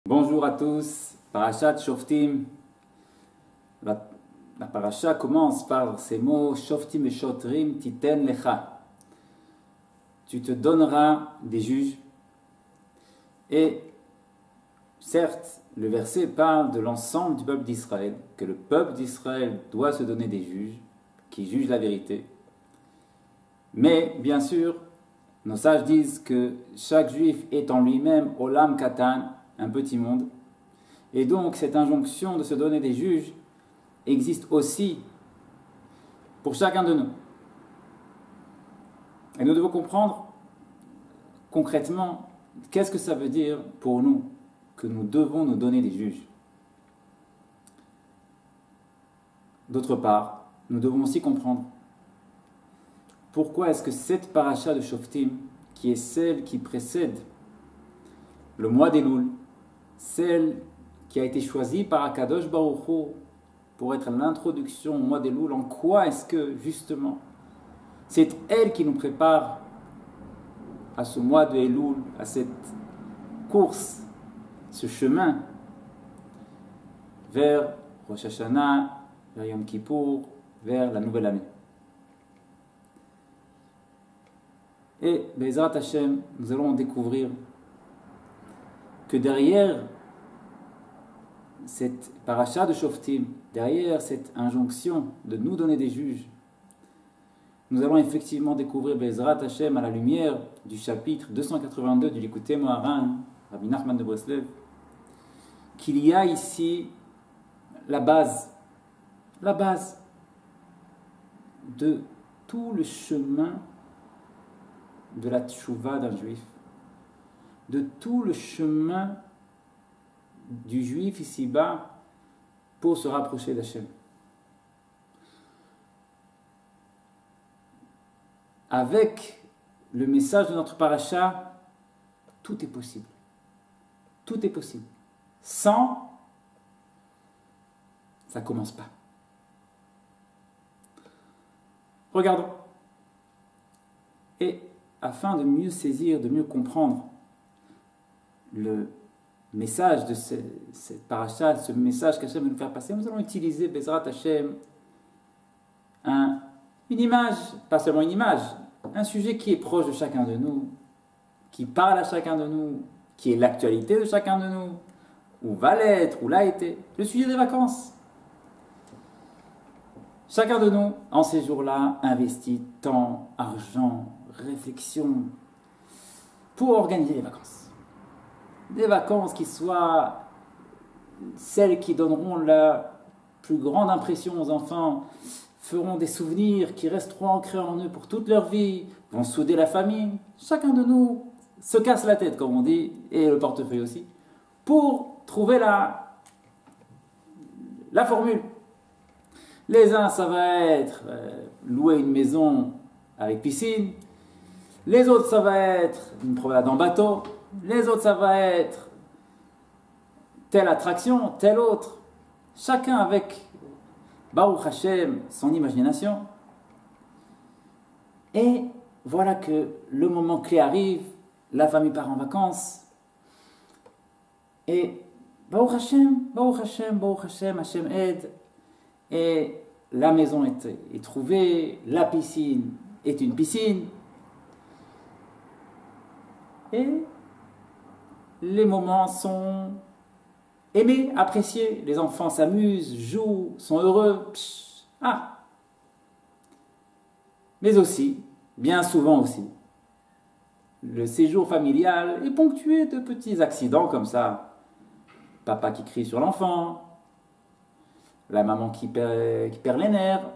Bonjour à tous, Parashat Shoftim. La parasha commence par ces mots Shoftim et Shotrim Titen Lecha. Tu te donneras des juges. Et certes, le verset parle de l'ensemble du peuple d'Israël, que le peuple d'Israël doit se donner des juges qui jugent la vérité. Mais bien sûr, nos sages disent que chaque juif est en lui-même Olam Katan, un petit monde. Et donc cette injonction de se donner des juges existe aussi pour chacun de nous. Et nous devons comprendre concrètement qu'est-ce que ça veut dire pour nous que nous devons nous donner des juges. D'autre part, nous devons aussi comprendre pourquoi est-ce que cette paracha de Shoftim, qui est celle qui précède le mois d'Elul, celle qui a été choisie par Akadosh Baruch Hu pour être l'introduction au mois d'Elul, en quoi est-ce que justement c'est elle qui nous prépare à ce mois de Elul, à cette course, ce chemin vers Rosh Hashanah, vers Yom Kippour, vers la nouvelle année. Et Be'ezrat Hashem, nous allons découvrir que derrière cette paracha de Shoftim, derrière cette injonction de nous donner des juges, nous allons effectivement découvrir Be'ezrat Hashem à la lumière du chapitre 282 du Likutei Moharan, Rabbi Nachman de Breslev, qu'il y a ici la base de tout le chemin de la tchouva d'un juif, de tout le chemin du juif ici-bas pour se rapprocher d'Hachem. Avec le message de notre paracha, tout est possible. Tout est possible. Sans, ça ne commence pas. Regardons. Et afin de mieux saisir, de mieux comprendre le message de cette paracha, ce message qu'Hachem veut nous faire passer, nous allons utiliser Be'ezrat Hashem une image, pas seulement une image, un sujet qui est proche de chacun de nous, qui parle à chacun de nous, qui est l'actualité de chacun de nous, ou va l'être, ou l'a été, le sujet des vacances. Chacun de nous, en ces jours-là, investit temps, argent, réflexion pour organiser les vacances. Des vacances qui soient celles qui donneront la plus grande impression aux enfants, feront des souvenirs qui resteront ancrés en eux pour toute leur vie, vont souder la famille. Chacun de nous se casse la tête, comme on dit, et le portefeuille aussi, pour trouver la formule. Les uns, ça va être louer une maison avec piscine. Les autres, ça va être une promenade en bateau. Les autres, ça va être telle attraction, telle autre. Chacun avec Baruch Hashem, son imagination. Et voilà que le moment clé arrive, la famille part en vacances. Et Baruch Hashem, Baruch Hashem, Baruch Hashem, Hashem aide. Et la maison est trouvée, la piscine est une piscine. Et les moments sont aimés, appréciés. Les enfants s'amusent, jouent, sont heureux. Mais aussi, bien souvent aussi, le séjour familial est ponctué de petits accidents comme ça. Papa qui crie sur l'enfant, la maman qui perd les nerfs,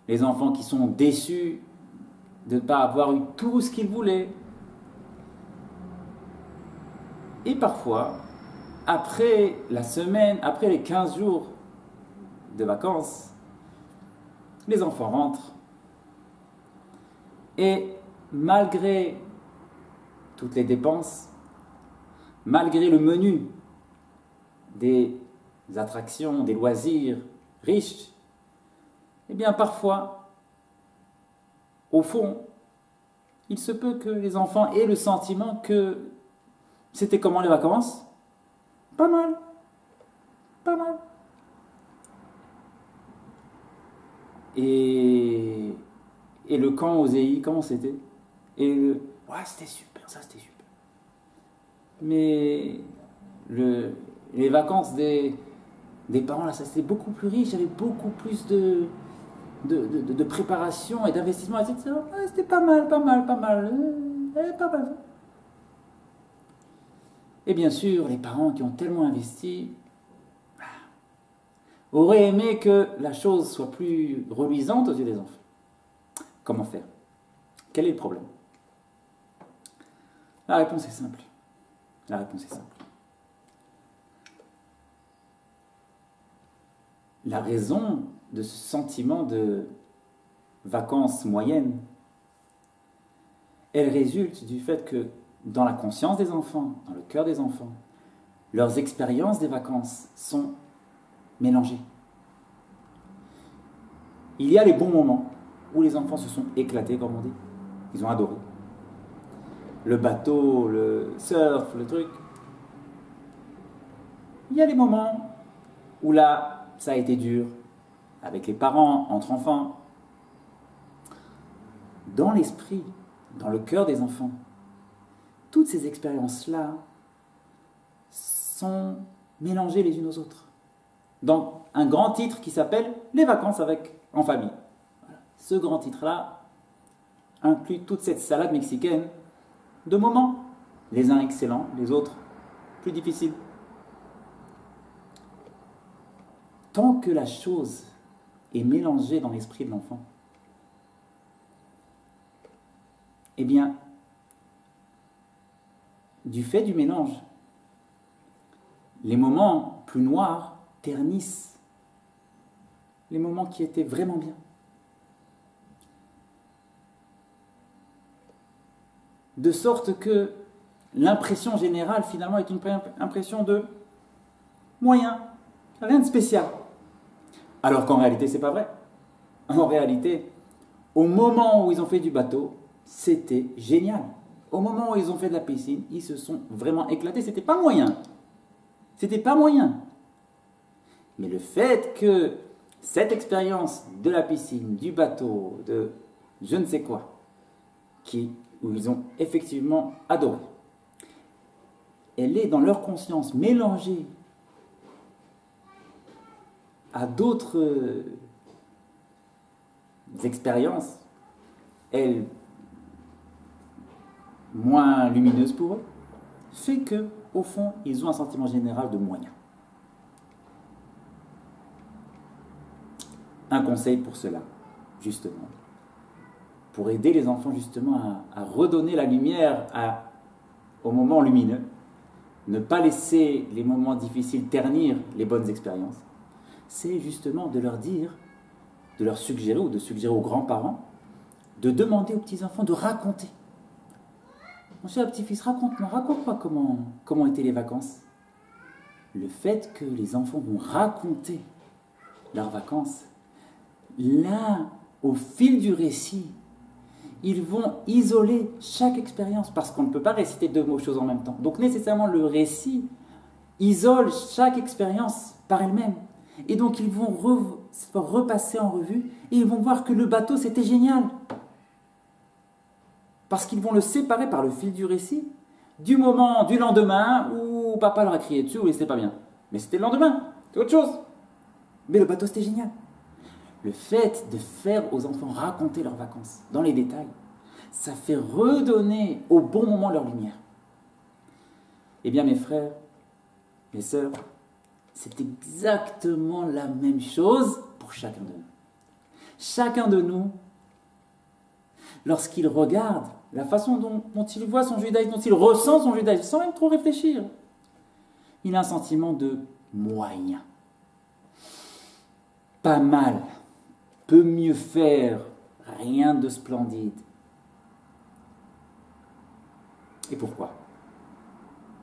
les enfants qui sont déçus de ne pas avoir eu tout ce qu'ils voulaient. Et parfois, après la semaine, après les 15 jours de vacances, les enfants rentrent. Et malgré toutes les dépenses, malgré le menu des attractions, des loisirs riches, eh bien parfois, au fond, il se peut que les enfants aient le sentiment que c'était comment les vacances? pas mal, pas mal. Et le camp aux EI, comment c'était? Ouais, c'était super, ça c'était super. Mais les vacances des parents, là, ça c'était beaucoup plus riche, il y avait beaucoup plus de préparation et d'investissement, etc. Ouais, c'était pas mal, pas mal, pas mal. Pas mal. Et bien sûr, les parents qui ont tellement investi auraient aimé que la chose soit plus reluisante aux yeux des enfants. Comment faire? Quel est le problème? La réponse est simple. La réponse est simple. La raison de ce sentiment de vacances moyennes, elle résulte du fait que dans la conscience des enfants, dans le cœur des enfants, leurs expériences des vacances sont mélangées. Il y a les bons moments où les enfants se sont éclatés, comme on dit. Ils ont adoré. Le bateau, le surf, le truc. Il y a les moments où là, ça a été dur, avec les parents, entre enfants. Dans l'esprit, dans le cœur des enfants, toutes ces expériences-là sont mélangées les unes aux autres. Dans un grand titre qui s'appelle « Les vacances en famille ». Voilà. Ce grand titre-là inclut toute cette salade mexicaine de moments, les uns excellents, les autres plus difficiles. Tant que la chose est mélangée dans l'esprit de l'enfant, eh bien, du fait du mélange, les moments plus noirs ternissent les moments qui étaient vraiment bien. De sorte que l'impression générale, finalement, est une impression de moyen, rien de spécial. Alors qu'en réalité, c'est pas vrai. En réalité, au moment où ils ont fait du bateau, c'était génial. Au moment où ils ont fait de la piscine, ils se sont vraiment éclatés. C'était pas moyen. C'était pas moyen. Mais le fait que cette expérience de la piscine, du bateau, de je ne sais quoi, où ils ont effectivement adoré, elle est dans leur conscience mélangée à d'autres expériences, elles moins lumineuses pour eux, fait que, au fond, ils ont un sentiment général de moyen. Un conseil pour cela, justement, pour aider les enfants justement à redonner la lumière au moment lumineux, ne pas laisser les moments difficiles ternir les bonnes expériences, c'est justement de leur dire, de leur suggérer ou de suggérer aux grands-parents, de demander aux petits-enfants de raconter. Mon cher petit-fils, raconte-moi comment étaient les vacances. Le fait que les enfants vont raconter leurs vacances, là, au fil du récit, ils vont isoler chaque expérience, parce qu'on ne peut pas réciter deux choses en même temps. Donc nécessairement, le récit isole chaque expérience par elle-même. Et donc ils vont repasser en revue, et ils vont voir que le bateau, c'était génial. Parce qu'ils vont le séparer par le fil du récit, du moment du lendemain où papa leur a crié dessus, et c'était pas bien. Mais c'était le lendemain, c'est autre chose. Mais le bateau, c'était génial. Le fait de faire aux enfants raconter leurs vacances dans les détails, ça fait redonner au bon moment leur lumière. Eh bien mes frères, mes sœurs, c'est exactement la même chose pour chacun de nous. Chacun de nous, lorsqu'il regarde la façon dont il voit son judaïsme, dont il ressent son judaïsme, sans même trop réfléchir, il a un sentiment de moyen. Pas mal, peut mieux faire, rien de splendide. Et pourquoi?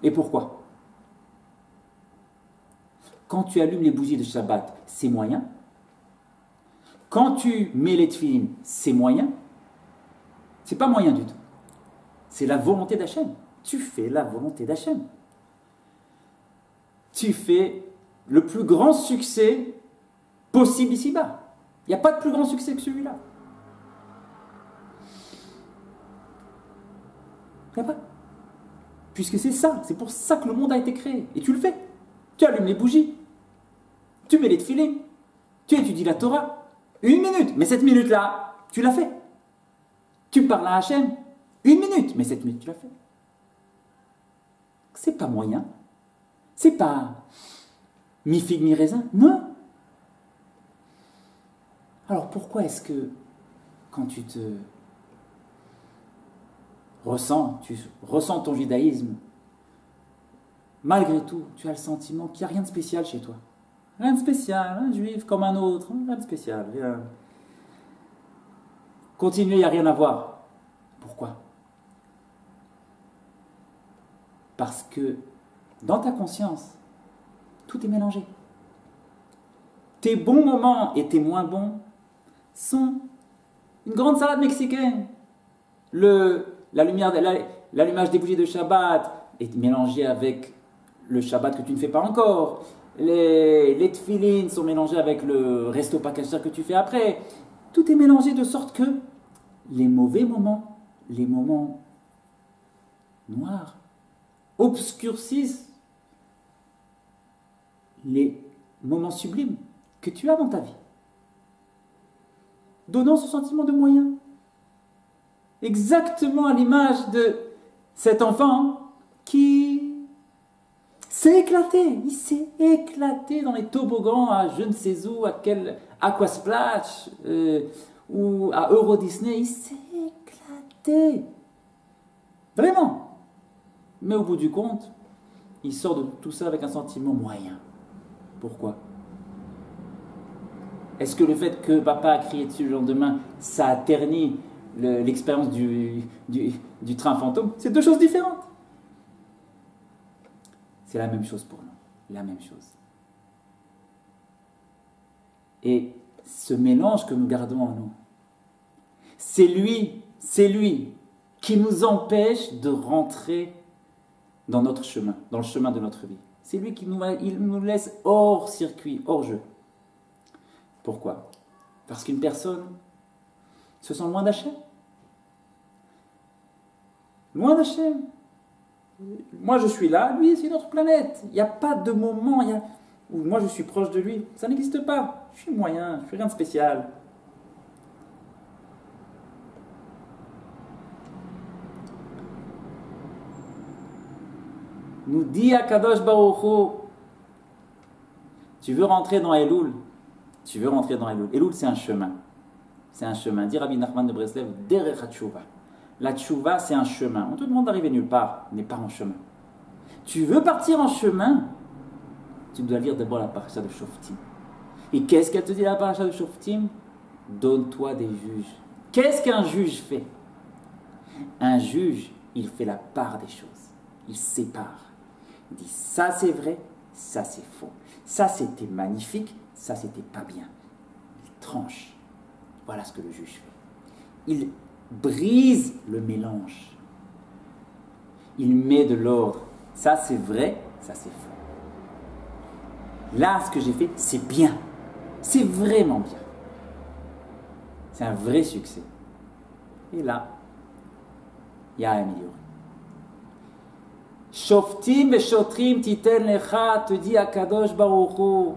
Et pourquoi? Quand tu allumes les bougies de Shabbat, c'est moyen. Quand tu mets les tefilines, c'est moyen. C'est pas moyen du tout. C'est la volonté d'Hachem. Tu fais la volonté d'Hachem. tu fais le plus grand succès possible ici-bas. Il n'y a pas de plus grand succès que celui-là. Il n'y a pas. Puisque c'est ça, c'est pour ça que le monde a été créé. Et tu le fais. Tu allumes les bougies. Tu mets les tefilines. Tu étudies la Torah. 1 minute. Mais cette minute-là, tu l'as fait. Tu parles à Hachem. 1 minute. Mais cette minute, tu l'as fait. C'est pas moyen. C'est pas mi-figue, mi-raisin. Non. Alors pourquoi est-ce que quand tu ressens ton judaïsme, malgré tout, tu as le sentiment qu'il n'y a rien de spécial chez toi? Rien de spécial, un juif comme un autre, rien de spécial. Rien. Continuez, il n'y a rien à voir. Pourquoi? Parce que dans ta conscience, tout est mélangé. Tes bons moments et tes moins bons sont une grande salade mexicaine. L'allumage des bougies de Shabbat est mélangé avec le Shabbat que tu ne fais pas encore. Les tefilines sont mélangés avec le resto pas kasher que tu fais après. Tout est mélangé de sorte que les mauvais moments, les moments noirs, obscurcissent les moments sublimes que tu as dans ta vie, donnant ce sentiment de moyen. Exactement à l'image de cet enfant qui s'est éclaté. Il s'est éclaté dans les toboggans à je ne sais où, à quel Aquasplash ou à Euro Disney. Il s'est éclaté. Vraiment. Mais au bout du compte, il sort de tout ça avec un sentiment moyen. Pourquoi? Est-ce que le fait que papa a crié dessus le lendemain, ça a terni l'expérience du train fantôme? C'est deux choses différentes. C'est la même chose pour nous. La même chose. Et ce mélange que nous gardons en nous, c'est lui qui nous empêche de rentrer dans notre chemin, dans le chemin de notre vie. C'est lui qui nous laisse hors circuit, hors jeu. Pourquoi? Parce qu'une personne se sent loin d'Hachem. Loin d'Hachem. Moi je suis là, lui c'est une autre planète. Il n'y a pas de moment où moi je suis proche de lui. Ça n'existe pas. Je suis moyen, je ne fais rien de spécial. Nous dit Akadosh Baruch Hu, tu veux rentrer dans Elul? Tu veux rentrer dans Elul. Elul, c'est un chemin. C'est un chemin. Dit Rabbi Nachman de Breslev, Derech HaTshuva. La Tshuva, c'est un chemin. On te demande d'arriver nulle part, mais pas en chemin. Tu veux partir en chemin? Tu dois lire d'abord la paracha de Shoftim. Et qu'est-ce qu'elle te dit la paracha de Shoftim? Donne-toi des juges. Qu'est-ce qu'un juge fait? Un juge, il fait la part des choses. Il sépare. Il dit ça c'est vrai, ça c'est faux. Ça c'était magnifique, ça c'était pas bien. Il tranche. Voilà ce que le juge fait. Il brise le mélange. Il met de l'ordre. Ça c'est vrai, ça c'est faux. Là, ce que j'ai fait, c'est bien. C'est vraiment bien. C'est un vrai succès. Et là, il y a à améliorer. Shoftim veshotrim titen lecha, te dit Akadosh Baruch Hu.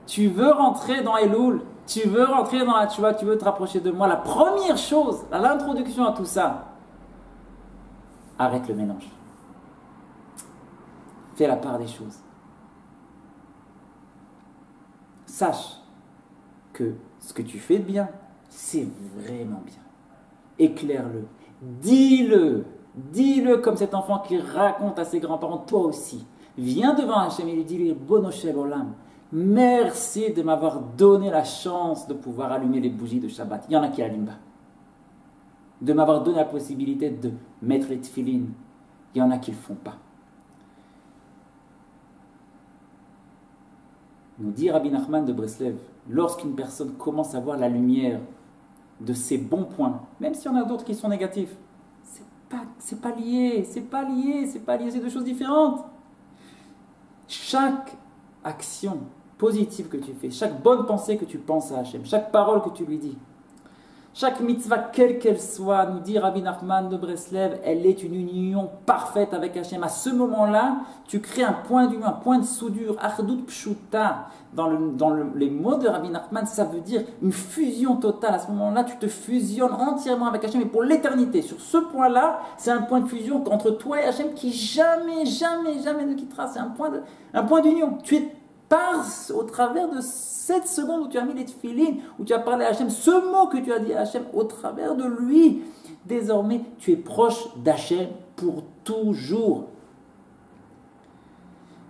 Tu veux rentrer dans Elul, tu veux rentrer dans la Tshuva, tu veux te rapprocher de moi. La première chose, à l'introduction à tout ça, arrête le mélange. Fais la part des choses. Sache que ce que tu fais de bien, c'est vraiment bien. Éclaire-le, dis-le comme cet enfant qui raconte à ses grands-parents, toi aussi. Viens devant Hachem et lui dis, Bono Shel Olam, merci de m'avoir donné la chance de pouvoir allumer les bougies de Shabbat. Il y en a qui allument pas. De m'avoir donné la possibilité de mettre les tefilines. Il y en a qui ne le font pas. Nous dit Rabbi Nachman de Breslev, lorsqu'une personne commence à voir la lumière de ses bons points, même s'il y en a d'autres qui sont négatifs, c'est pas lié, c'est deux choses différentes. Chaque action positive que tu fais, chaque bonne pensée que tu penses à Hachem, chaque parole que tu lui dis, chaque mitzvah, quelle qu'elle soit, nous dit Rabbi Nachman de Breslev, elle est une union parfaite avec Hachem. À ce moment-là, tu crées un point d'union, un point de soudure, Achdut Pshuta. Dans les mots de Rabbi Nachman, ça veut dire une fusion totale. À ce moment-là, tu te fusionnes entièrement avec Hachem et pour l'éternité. Sur ce point-là, c'est un point de fusion entre toi et Hachem qui jamais, jamais, jamais ne quittera. C'est un point d'union. Tu es au travers de cette seconde où tu as mis les tefilines, où tu as parlé à Hachem, ce mot que tu as dit à Hachem, au travers de lui, désormais, tu es proche d'Hachem pour toujours.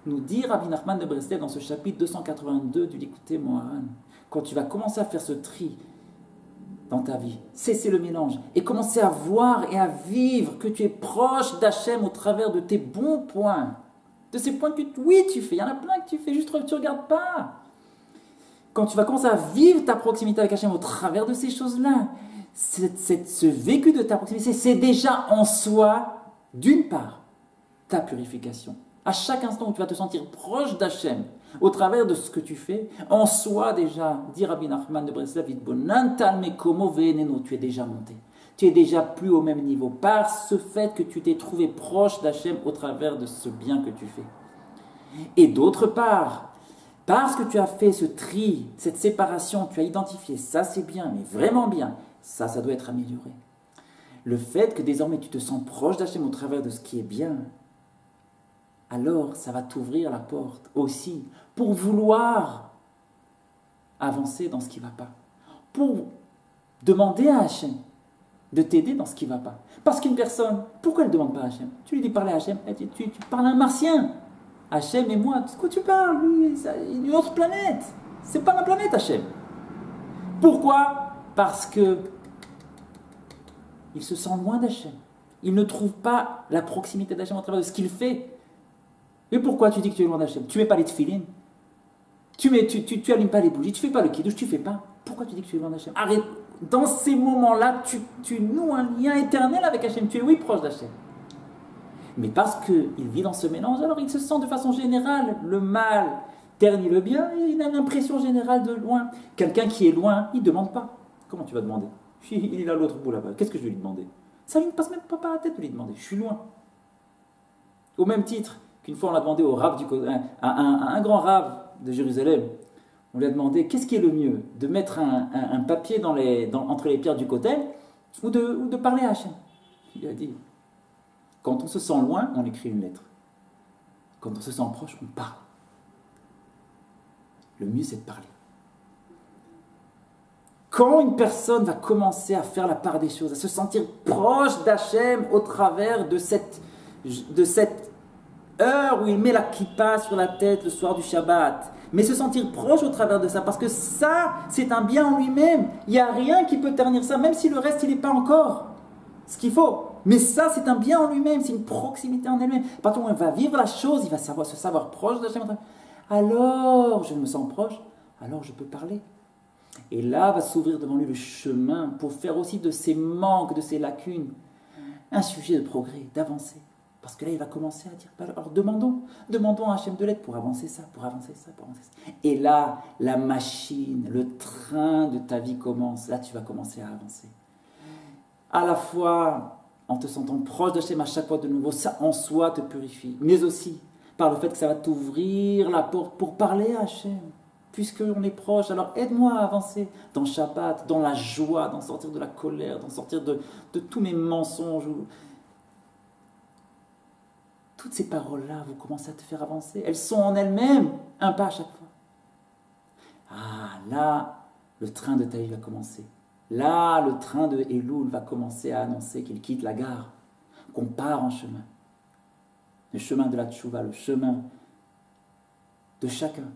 Nous dit Rabbi Nachman de Breslev dans ce chapitre 282 du Likutei Moharan, quand tu vas commencer à faire ce tri dans ta vie, cesser le mélange et commencer à voir et à vivre que tu es proche d'Hachem au travers de tes bons points, de ces points que tu fais, il y en a plein que tu fais, juste que tu ne regardes pas. Quand tu vas commencer à vivre ta proximité avec Hachem au travers de ces choses-là, ce vécu de ta proximité, c'est déjà en soi, d'une part, ta purification. À chaque instant où tu vas te sentir proche d'Hachem, au travers de ce que tu fais, en soi déjà, dit Rabbi Nachman de Breslev, tu es déjà monté. Tu es déjà plus au même niveau par ce fait que tu t'es trouvé proche d'Hachem au travers de ce bien que tu fais. Et d'autre part, parce que tu as fait ce tri, cette séparation, tu as identifié, ça c'est bien, mais vraiment bien, ça doit être amélioré. Le fait que désormais tu te sens proche d'Hachem au travers de ce qui est bien, alors ça va t'ouvrir la porte aussi pour vouloir avancer dans ce qui ne va pas, pour demander à Hachem de t'aider dans ce qui ne va pas. Parce qu'une personne, pourquoi elle ne demande pas à Hachem? Tu lui dis parler à Hachem, tu parles à un martien. Hachem et moi, de quoi tu parles? Lui, c'est une autre planète. C'est pas ma planète, Hachem. Pourquoi? Parce que il se sent loin d'Hachem. Il ne trouve pas la proximité d'Hachem au travers de ce qu'il fait. Et pourquoi tu dis que tu es loin d'Hachem? Tu mets pas les tefilines, tu allumes pas les bougies, tu fais pas le kiddush, tu fais pas. Pourquoi tu dis que tu es loin d'Hachem? Arrête. Dans ces moments-là, tu noues un lien éternel avec Hachem. Tu es oui proche d'Hachem. Mais parce qu'il vit dans ce mélange, alors il se sent de façon générale le mal ternit le bien et il a l'impression générale de loin. Quelqu'un qui est loin, il ne demande pas. Comment tu vas demander? Il est à l'autre bout là-bas. Qu'est-ce que je vais lui demander? Ça ne lui passe même pas par la tête de lui demander. Je suis loin. Au même titre qu'une fois on a demandé au rave à un grand rave de Jérusalem, on lui a demandé qu'est-ce qui est le mieux, de mettre un papier entre les pierres du kotel ou de parler à Hachem. Il a dit, quand on se sent loin, on écrit une lettre. Quand on se sent proche, on parle. Le mieux, c'est de parler. Quand une personne va commencer à faire la part des choses, à se sentir proche d'Hachem au travers de cette heure où il met la kippa sur la tête le soir du Shabbat, mais se sentir proche au travers de ça, parce que ça, c'est un bien en lui-même. Il n'y a rien qui peut ternir ça, même si le reste, il n'est pas encore ce qu'il faut. Mais ça, c'est un bien en lui-même, c'est une proximité en elle-même. À partir du moment où il va vivre la chose, il va se savoir proche d'Hachem. Alors, je me sens proche, alors je peux parler. Et là, va s'ouvrir devant lui le chemin pour faire aussi de ses manques, de ses lacunes, un sujet de progrès, d'avancer. Parce que là, il va commencer à dire, alors demandons à Hachem de l'aide pour avancer ça, pour avancer ça, pour avancer ça. Et là, la machine, le train de ta vie commence. Là, tu vas commencer à avancer. À la fois, en te sentant proche d'Hachem à chaque fois de nouveau, ça en soi te purifie. Mais aussi, par le fait que ça va t'ouvrir la porte pour parler à Hachem. Puisqu'on est proche, alors aide-moi à avancer dans le Shabbat, dans la joie, d'en sortir de la colère, d'en sortir de tous mes mensonges. Toutes ces paroles-là, vous commencez à te faire avancer. Elles sont en elles-mêmes un pas à chaque fois. Ah, là, le train de ta vie va commencer. Là, le train de Elul va commencer à annoncer qu'il quitte la gare, qu'on part en chemin. Le chemin de la tchouva, le chemin de chacun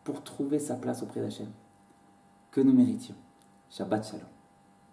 pour trouver sa place auprès d'Hachem. Que nous méritions. Shabbat Shalom.